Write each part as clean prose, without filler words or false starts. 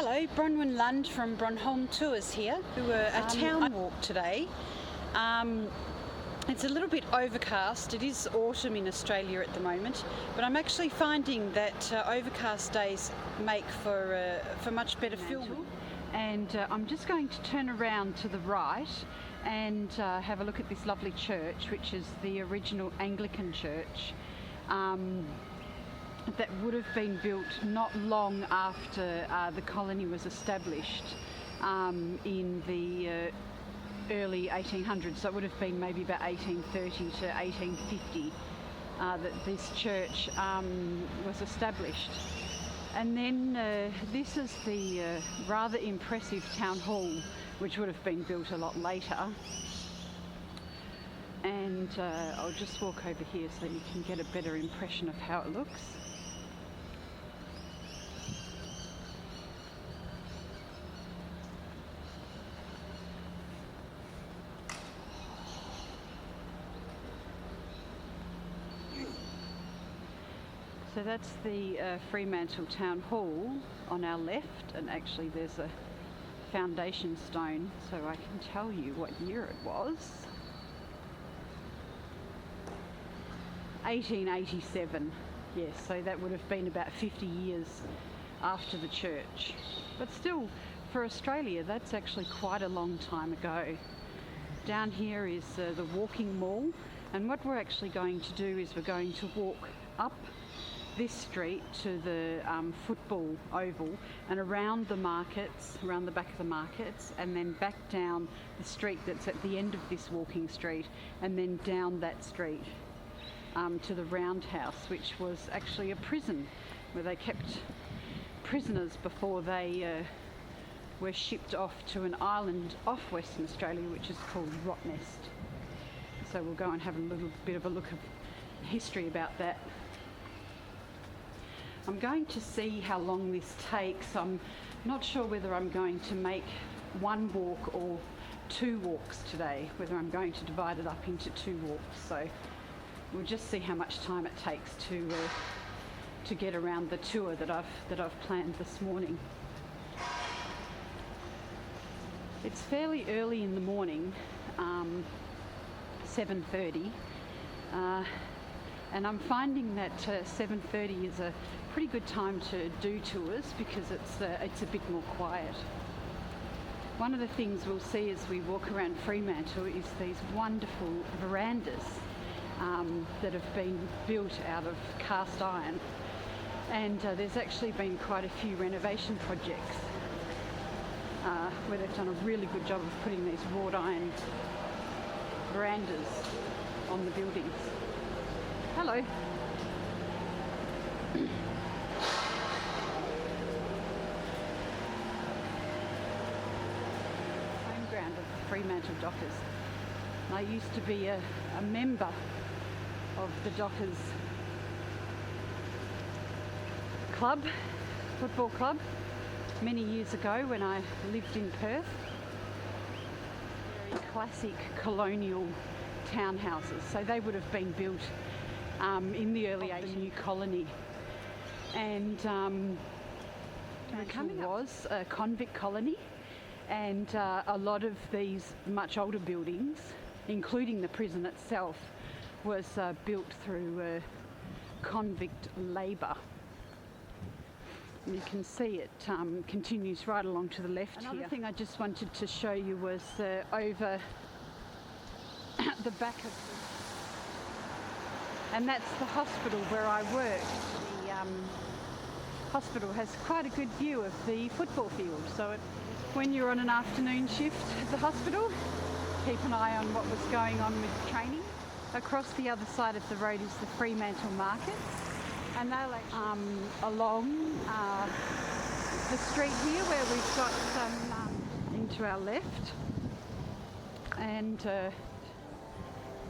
Hello, Bronwynlund from BronHolm Tours here. We were a town walk today. It's a little bit overcast. It is autumn in Australia at the moment, but I'm actually finding that overcast days make for much better filming. And I'm just going to turn around to the right and have a look at this lovely church, which is the original Anglican church. That would have been built not long after the colony was established in the early 1800s. So it would have been maybe about 1830 to 1850 that this church was established. And then this is the rather impressive town hall, which would have been built a lot later. And I'll just walk over here so you can get a better impression of how it looks. So that's the Fremantle Townhall on our left, and actually there's a foundation stone so I can tell you what year it was. 1887, yes, so that would have been about 50 years after the church. But still, for Australia, that's actually quite a long time ago. Down here is the walking mall, and what we're actually going to do is we're going to walk up this street to the football oval and around the markets, around the back of the markets, and then back down the street that's at the end of this walking street, and then down that street to the roundhouse, which was actually a prison where they kept prisoners before they were shipped off to an island off Western Australia which is called Rottnest. So we'll go and have a little bit of a look at history about that. I'm going to see how long this takes. I'm not sure whether I'm going to make one walk or two walks today, whether I'm going to divide it up into two walks. So we'll just see how much time it takes to get around the tour that I've planned this morning. It's fairly early in the morning, 7:30. And I'm finding that 7:30 is a pretty good time to do tours because it's a bit more quiet. One of the things we'll see as we walk around Fremantle is these wonderful verandas that have been built out of cast iron, and there's actually been quite a few renovation projects where they've done a really good job of putting these wrought iron verandas on the buildings. Hello. Home ground of the Fremantle Dockers. And I used to be a member of the Dockers club, football club, many years ago when I lived in Perth. Very classic colonial townhouses, so they would have been built in the early 80s, the new colony, and it was a convict colony, and a lot of these much older buildings, including the prison itself, was built through convict labour. And you can see it continues right along to the left. Another thing I just wanted to show you was over the back of and that's the hospital where I work. The hospital has quite a good view of the football field, so when you're on an afternoon shift at the hospital, keep an eye on what was going on with training. Across the other side of the road is the Fremantle markets, and they'll actually along the street here where we've got some into our left,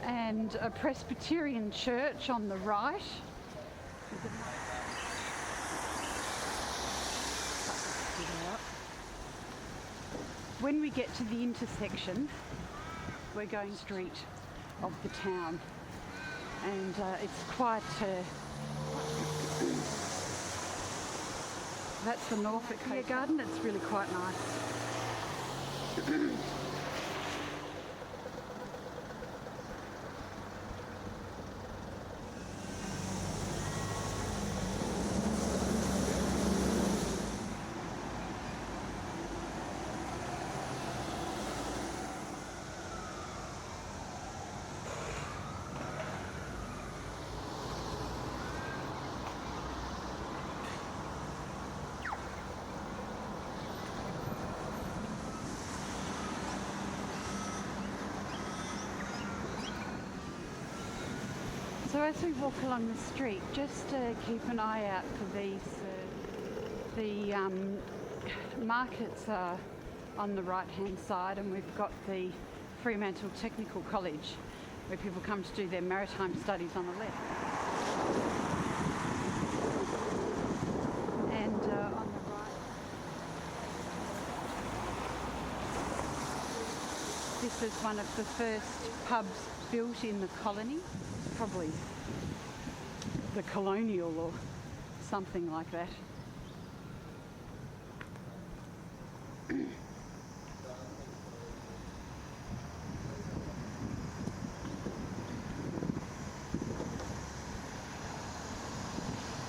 and a Presbyterian church on the right. When we get to the intersection, we're going street of the town, and it's quite That's the Norfolk Beer Garden. It's really quite nice. So as we walk along the street, just keep an eye out for these. The markets are on the right-hand side, and we've got the Fremantle Technical College, where people come to do their maritime studies, on the left. And on the right, this is one of the first pubs built in the colony. Probably the Colonial or something like that.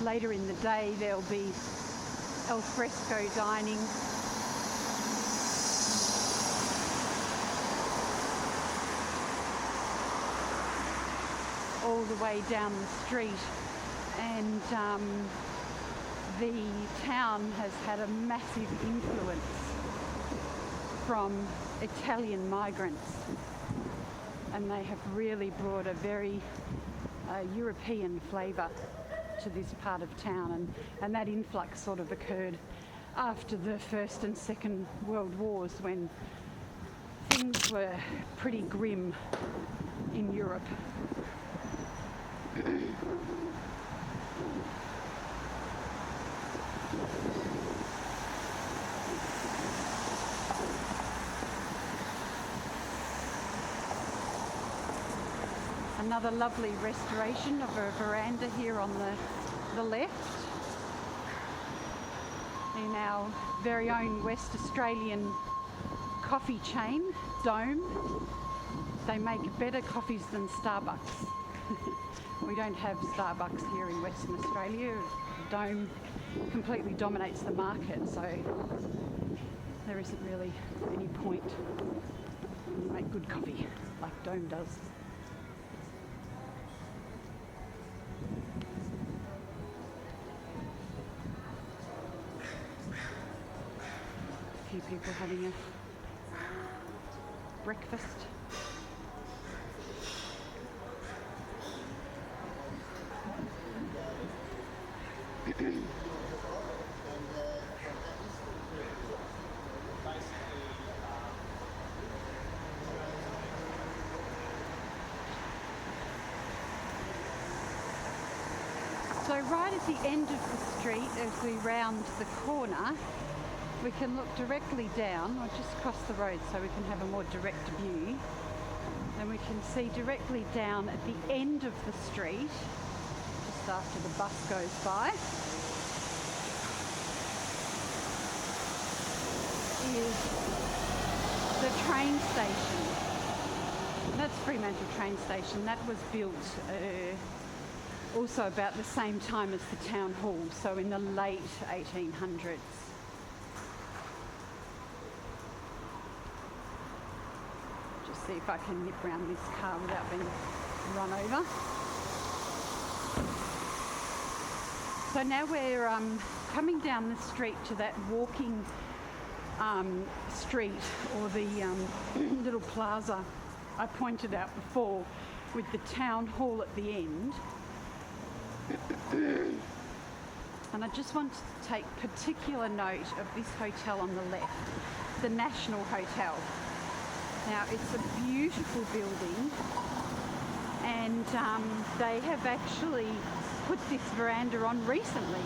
Later in the day there'll be al fresco dining. All the way down the street, and the town has had a massive influence from Italian migrants, and they have really brought a very European flavour to this part of town, and that influx sort of occurred after the First and Second World Wars, when things were pretty grim in Europe. Another lovely restoration of a veranda here on the left in our very own West Australian coffee chain, Dome. They make better coffees than Starbucks. We don't have Starbucks here in Western Australia. Dome completely dominates the market, so there isn't really any point. You make good coffee like Dome does. A few people having a breakfast. So right at the end of the street, as we round the corner, we can look directly down, or just cross the road so we can have a more direct view. And we can see directly down at the end of the street, just after the bus goes by, is the train station. That's Fremantle train station. That was built also about the same time as the town hall, so in the late 1800s. Just see if I can nip round this car without being run over. So now we're coming down the street to that walking street, or the little plaza I pointed out before, with the town hall at the end. And I just want to take particular note of this hotel on the left, the National Hotel. Now, it's a beautiful building, and they have actually put this veranda on recently.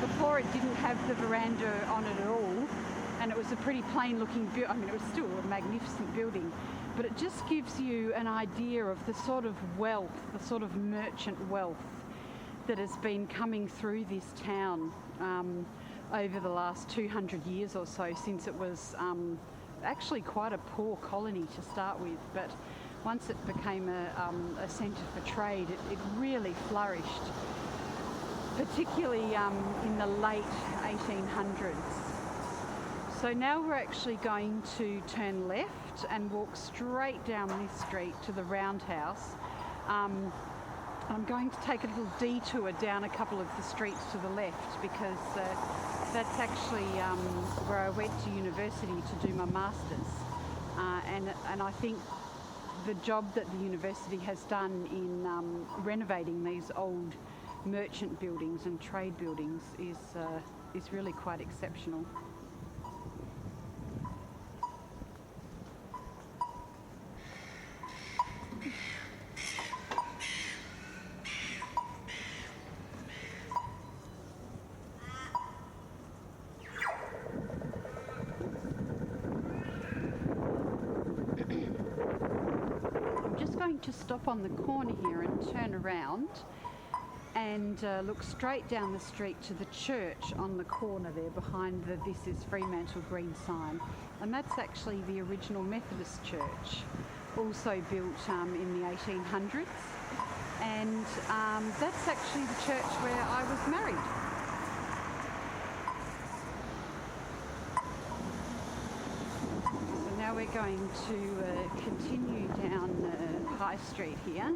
Before, it didn't have the veranda on it at all, and it was a pretty plain looking building. I mean, it was still a magnificent building, but it just gives you an idea of the sort of wealth, the sort of merchant wealth that has been coming through this town over the last 200 years or so, since it was actually quite a poor colony to start with, but once it became a centre for trade, it really flourished, particularly in the late 1800s. So now we're actually going to turn left and walk straight down this street to the roundhouse. I'm going to take a little detour down a couple of the streets to the left, because that's actually where I went to university to do my masters, and I think the job that the university has done in renovating these old merchant buildings and trade buildings is really quite exceptional. To stop on the corner here and turn around and look straight down the street to the church on the corner there behind the "This is Fremantle" green sign, and that's actually the original Methodist church, also built in the 1800s, and that's actually the church where I was married. So now we're going to continue down High Street here,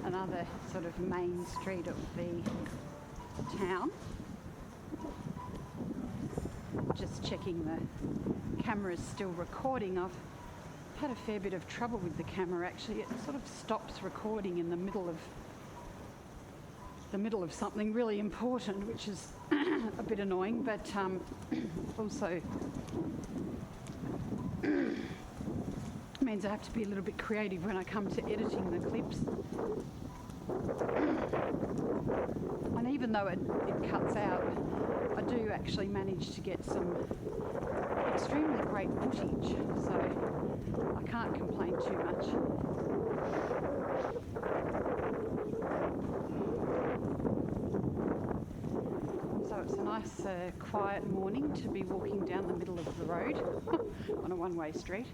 another sort of main street of the town. Just checking the camera's still recording. I've had a fair bit of trouble with the camera actually. It sort of stops recording in the middle of something really important, which is a bit annoying, but also means I have to be a little bit creative when I come to editing the clips. And even though it cuts out, I do actually manage to get some extremely great footage, so I can't complain too much. So it's a nice quiet morning to be walking down the middle of the road on a one-way street.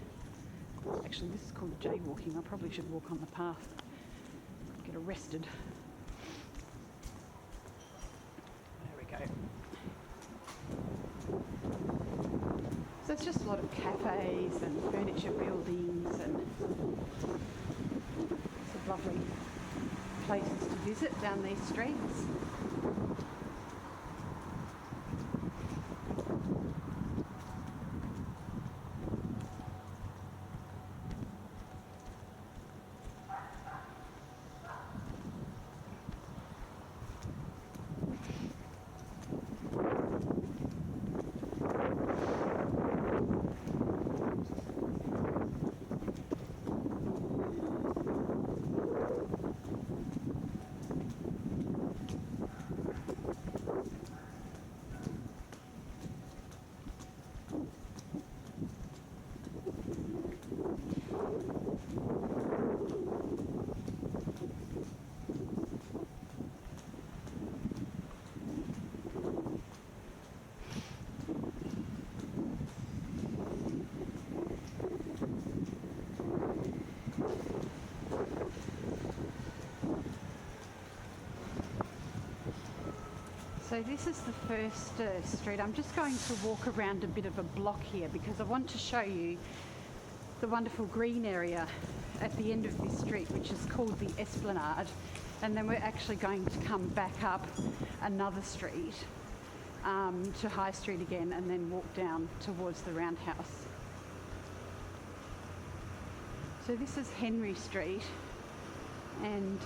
Actually, this is called jaywalking. I probably should walk on the path. Get arrested. There we go. So it's just a lot of cafes and furniture buildings, and some lovely places to visit down these streets. So this is the first street. I'm just going to walk around a bit of a block here because I want to show you the wonderful green area at the end of this street, which is called the Esplanade, and then we're actually going to come back up another street to High Street again, and then walk down towards the roundhouse. So this is Henry Street, and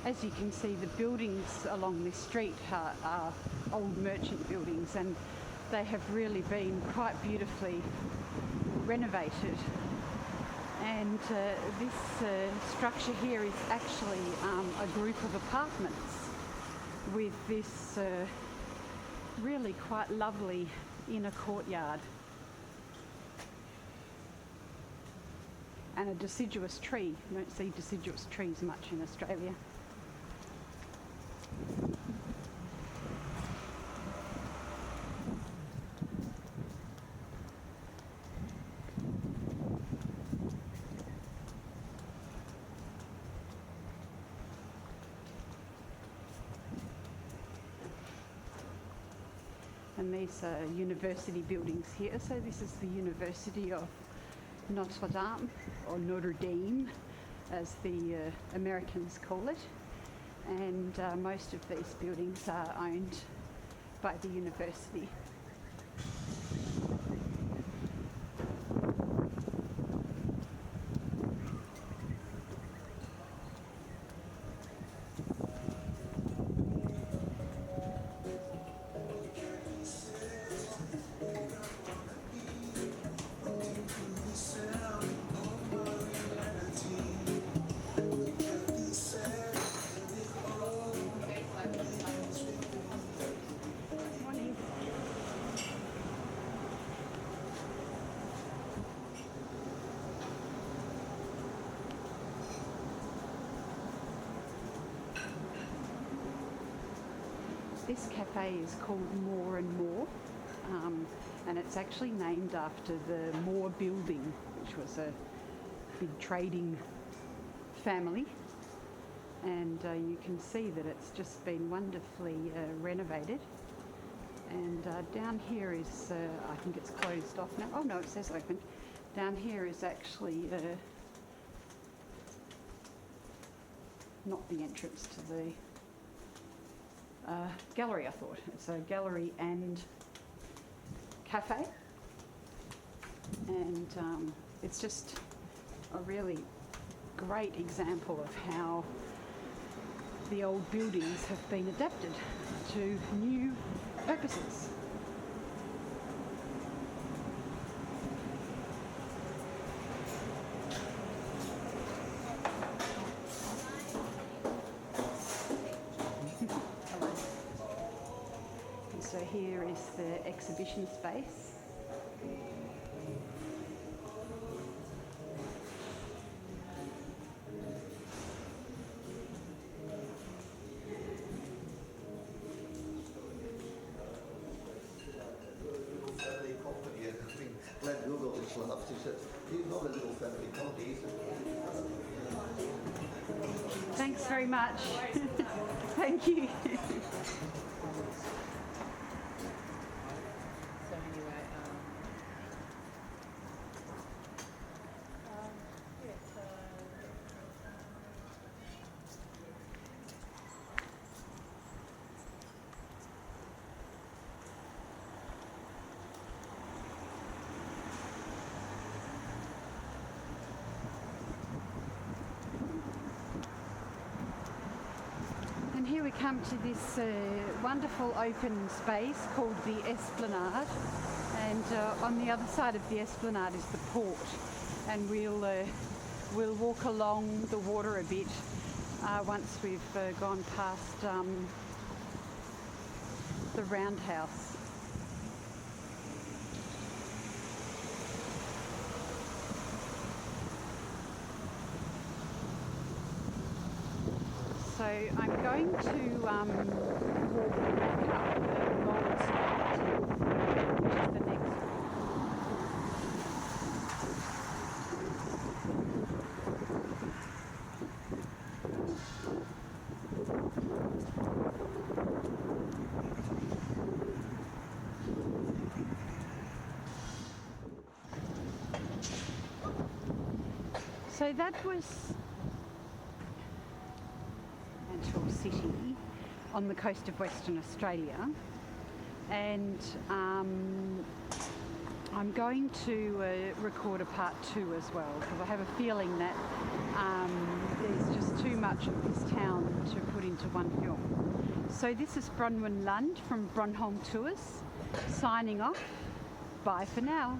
as you can see, the buildings along this street are old merchant buildings, and they have really been quite beautifully renovated. And this structure here is actually a group of apartments with this really quite lovely inner courtyard and a deciduous tree. You don't see deciduous trees much in Australia. And these are university buildings here. So this is the University of Notre Dame, or Notre Dame, as the Americans call it. And most of these buildings are owned by the university. This cafe is called More and More, and it's actually named after the Moore building, which was a big trading family. And you can see that it's just been wonderfully renovated. And down here is, I think it's closed off now. Oh no, it says open. Down here is actually not the entrance to the gallery, I thought. It's a gallery and cafe, and it's just a really great example of how the old buildings have been adapted to new purposes. So here is the exhibition space. Family company, and I think Glenn Google just laughed. He said, "He's not a little family company." He said, Thanks very much. Thank you. And here we come to this wonderful open space called the Esplanade, and on the other side of the Esplanade is the port, and we'll walk along the water a bit once we've gone past the roundhouse. So I'm going to walk back up the Gold Slide, which is the next one. So that was City on the coast of Western Australia, and I'm going to record a part 2 as well, because I have a feeling that there's just too much of this town to put into one film. So this is Bronwynlund from BronHolm Tours signing off. Bye for now.